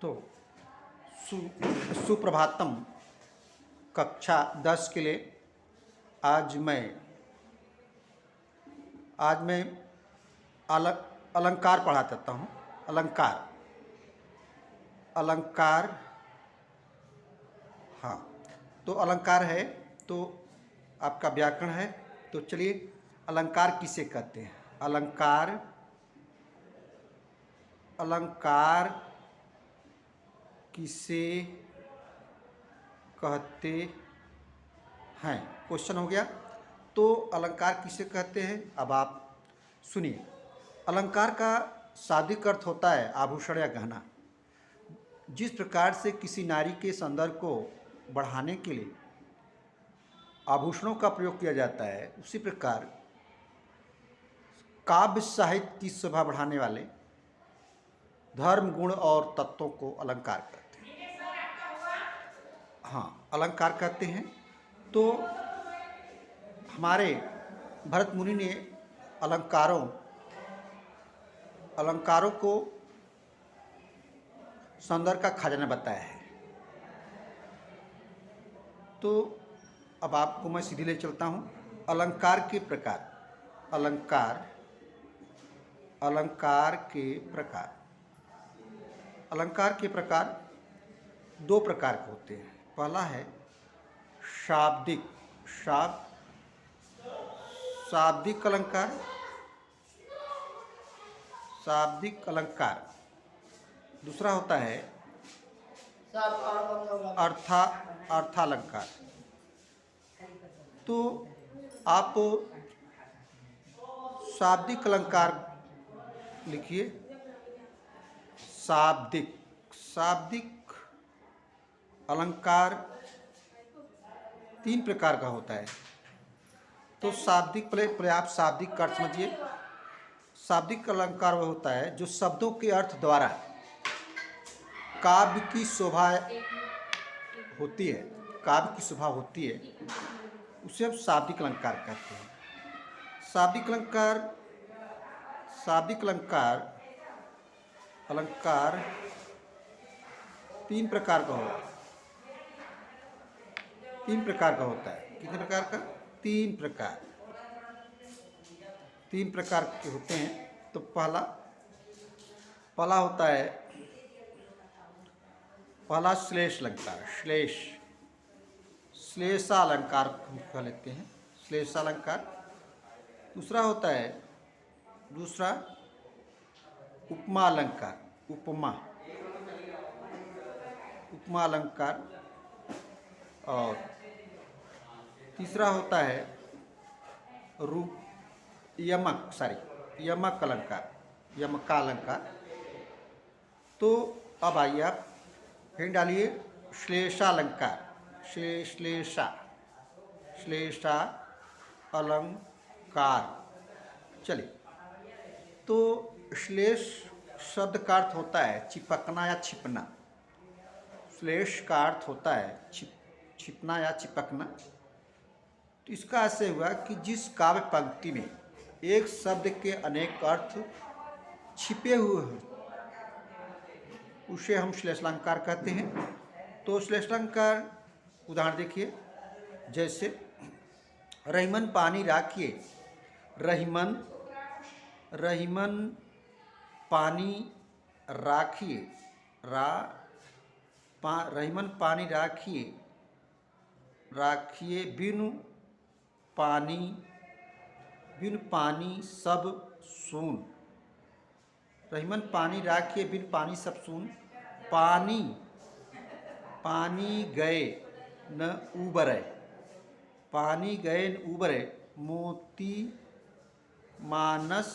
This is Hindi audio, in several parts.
तो सुप्रभातम कक्षा 10 के लिए आज मैं अलंकार पढ़ा देता हूँ। अलंकार हाँ, तो अलंकार है तो आपका व्याकरण है। तो चलिए, अलंकार किसे कहते हैं? अलंकार किसे कहते हैं, क्वेश्चन हो गया। तो अलंकार किसे कहते हैं, अब आप सुनिए। अलंकार का शाब्दिक अर्थ होता है आभूषण या गहना। जिस प्रकार से किसी नारी के सौंदर्य को बढ़ाने के लिए आभूषणों का प्रयोग किया जाता है, उसी प्रकार काव्य साहित्य की शोभा बढ़ाने वाले धर्म, गुण और तत्वों को अलंकार कहते हैं। हाँ, अलंकार कहते हैं। तो हमारे भरत मुनि ने अलंकारों को सौंदर्य का खजाना बताया है। तो अब आपको मैं सीधे ले चलता हूँ। अलंकार के प्रकार दो प्रकार के होते हैं। पहला है शाब्दिक अलंकार। दूसरा होता है अर्थालंकार। तो आप शाब्दिक अलंकार लिखिए। शाब्दिक अलंकार 3 प्रकार का होता है। तो पहले आप शाब्दिक का अर्थ समझिए। शाब्दिक अलंकार वह होता है जो शब्दों के अर्थ द्वारा काव्य की शोभा होती है, उसे हम शाब्दिक अलंकार कहते हैं। शाब्दिक अलंकार 3 प्रकार का होता है। कितने प्रकार का? 3 प्रकार के होते हैं। तो पहला होता है श्लेषालंकार हम कह लेते हैं, श्लेषालंकार। दूसरा होता है उपमा अलंकार। और तीसरा होता है यमकालंकार। तो अब आइए आप फिर डालिए श्लेषालंकार। श्लेषा अलंकार। चलिए, तो श्लेष शब्द का अर्थ होता है चिपकना या छिपना। श्लेष का अर्थ होता है छिपना या चिपकना। तो इसका आशय हुआ कि जिस काव्य पंक्ति में एक शब्द के अनेक अर्थ छिपे हुए हैं, उसे हम श्लेषालंकार कहते हैं। तो श्लेषालंकार उदाहरण देखिए, जैसे रहीमन पानी राखिए। रहीमन पानी राखिए। रहीमन पानी राखिए बिनु पानी सब सून। रहीमन पानी राखिए बिन पानी सब सून। पानी गए न उबरे। मोती मानस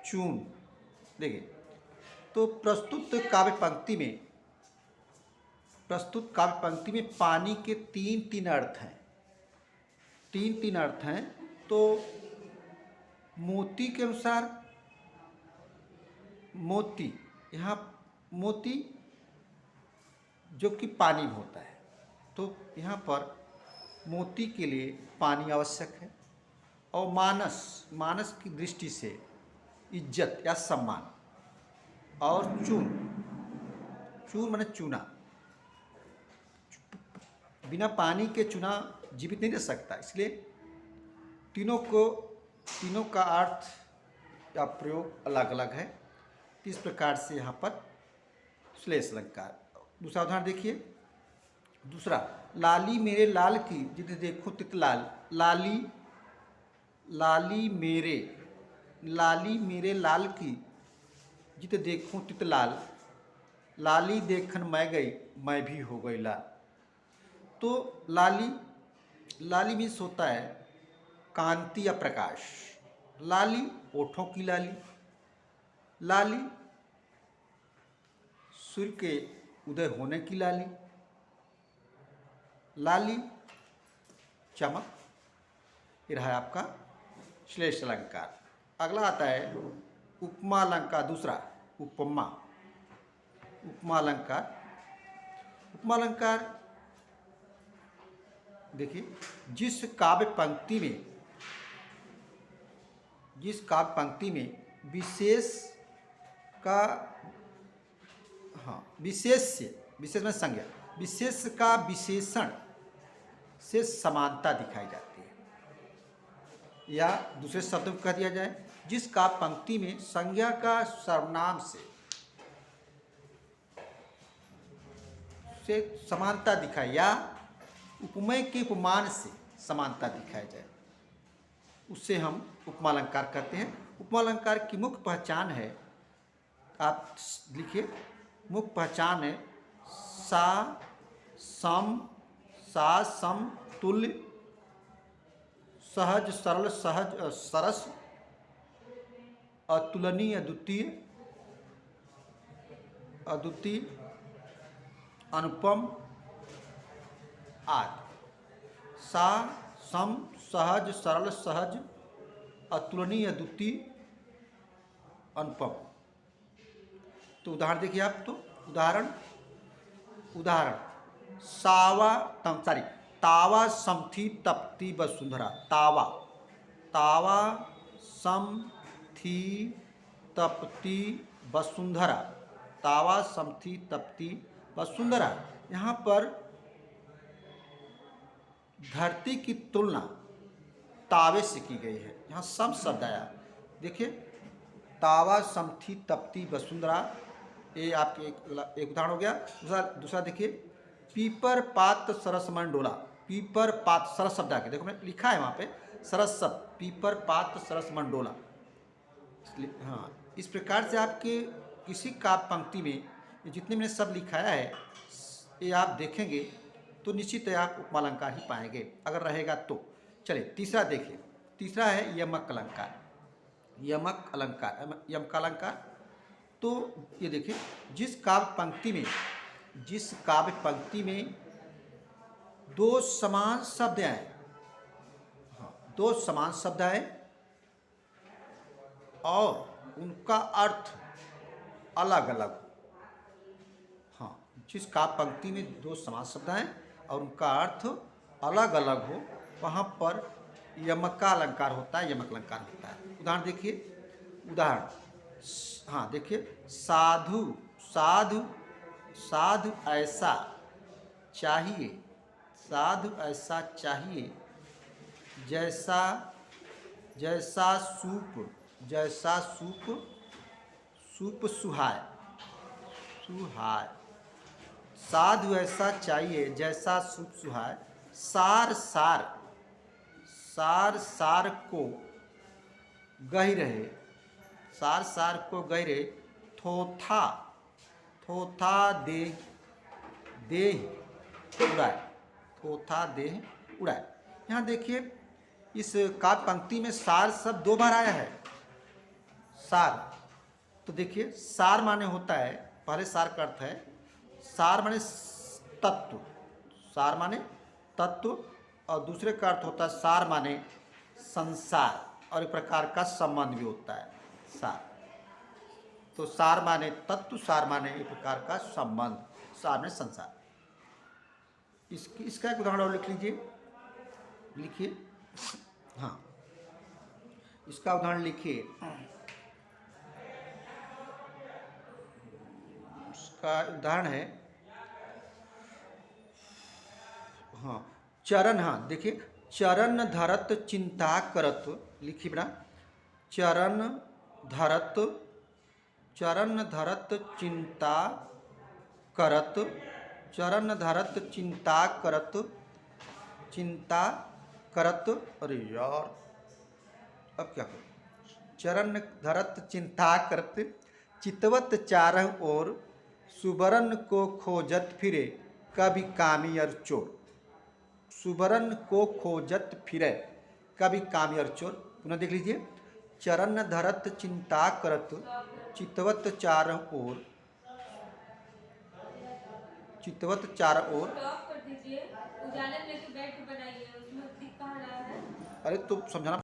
चून। देखिए, तो प्रस्तुत काव्य पंक्ति में पानी के तीन अर्थ हैं। तो मोती के अनुसार मोती जो कि पानी में होता है, तो यहाँ पर मोती के लिए पानी आवश्यक है। और मानस की दृष्टि से इज्जत या सम्मान। और चूर माने चूना, बिना पानी के चूना जीवित नहीं रह सकता, इसलिए तीनों का अर्थ या प्रयोग अलग अलग है। इस प्रकार से यहाँ पर श्लेष अलंकार। दूसरा उदाहरण देखिए, दूसरा, लाली मेरे लाल की जित देखो तित लाल। लाली लाली मेरे लाल की जित देखूं तित लाल। लाली देखन मैं गई, मैं भी हो गई लाल। तो लाली मीन्स होता है कांति या प्रकाश। लाली ओठों की लाली, लाली सूर्य के उदय होने की लाली, लाली चमक। ये रहा आपका श्लेष अलंकार। अगला आता है उपमा अलंकार। दूसरा उपमा अलंकार। उपमा अलंकार देखिए, जिस काव्य पंक्ति में विशेष का, हाँ विशेष में संज्ञा, विशेष का विशेषण से समानता दिखाई जाती है। या दूसरे शब्दों में कह दिया जाए, जिस काव्य पंक्ति में संज्ञा का सर्वनाम से समानता दिखाई, या उपमेय के उपमान से समानता दिखाई जाए, उससे हम उपमा अलंकार कहते हैं। उपमा अलंकार की मुख्य पहचान है, आप लिखिए, मुख्य पहचान है सा सम तुल्य सहज सरल सरस अतुलनीय अद्वितीय अनुपम आदि। सा सम सहज सरल सहज अतुलनीय अद्वितीय अनुपम। तो उदाहरण देखिए आप, तो उदाहरण तावा समथी तपती वसुंधरा। तावा समथी तपती वसुंधरा। तावा समथी तपती वसुंधरा। यहाँ पर धरती की तुलना तावे से की गई है। यहाँ सम शब्द आया, देखिए, तावा समथी तपती वसुंधरा, ये आपके एक उदाहरण हो गया। दूसरा देखिए, पीपर पात सरस मन डोला। पीपर पात सरस शब्द आके देखो, मैंने लिखा है वहाँ पे सरस शब्द, पीपर पात सरस मन डोला। हाँ, इस प्रकार से आपके किसी काव्य पंक्ति में जितने मैंने शब्द लिखाया है, ये आप देखेंगे तो निश्चित है आप उपमा अलंकार ही पाएंगे, अगर रहेगा तो। चलिए तीसरा देखिए, तीसरा है यमक अलंकार। यमक अलंकार। तो ये देखिए, जिस काव्य पंक्ति में दो समान शब्द आए, हाँ, दो समान शब्द आए और उनका अर्थ अलग अलग, हाँ, जिस काव्य पंक्ति में दो समान शब्द आए और उनका अर्थ अलग अलग हो, वहाँ पर यमका अलंकार होता है, यमक अलंकार होता है। उदाहरण देखिए, हाँ देखिए, साधु ऐसा चाहिए जैसा सूप सुहाए। साधु ऐसा चाहिए जैसा सूप सुहाए। सार को गही रहे। सार को गही रहे। थोथा देह उड़ाए। यहाँ देखिए, इस काव्य पंक्ति में सार शब्द दो बार आया है। सार, तो देखिए, सार माने होता है, पहले सार का अर्थ है, सार माने तत्व, और दूसरे का अर्थ होता है सार माने संसार, और एक प्रकार का संबंध भी होता है सार। तो सार माने तत्व, सार माने एक प्रकार का संबंध, सार में संसार। इसका एक उदाहरण और लिख लीजिए, लिखिए, हाँ, इसका उदाहरण लिखिए। इसका उदाहरण है, हाँ, चरण, हाँ देखिए, चरण धरत चिंता करत, लिखिए बना, चरण धरत, चरण धरत चिंता करत, चरण धरत चिंता करत, चिंता करत, अरे यार अब क्या करूं, चरण धरत चिंता करत, चितवत चारह ओर, सुबरन को खोजत फिरे, कभी कामी और चोर, सुबरन को खोजत फिरे, कभी कामी और चोर। पुनः देख लीजिए, चरण धरत चिंता करत, चितवत चारह ओर, चितवत चार ओर, स्टॉप कर दीजिए, उजाले में लेके बैठ के बनाइए, उसमें दिख कहाँ रहा है। अरे तो समझाना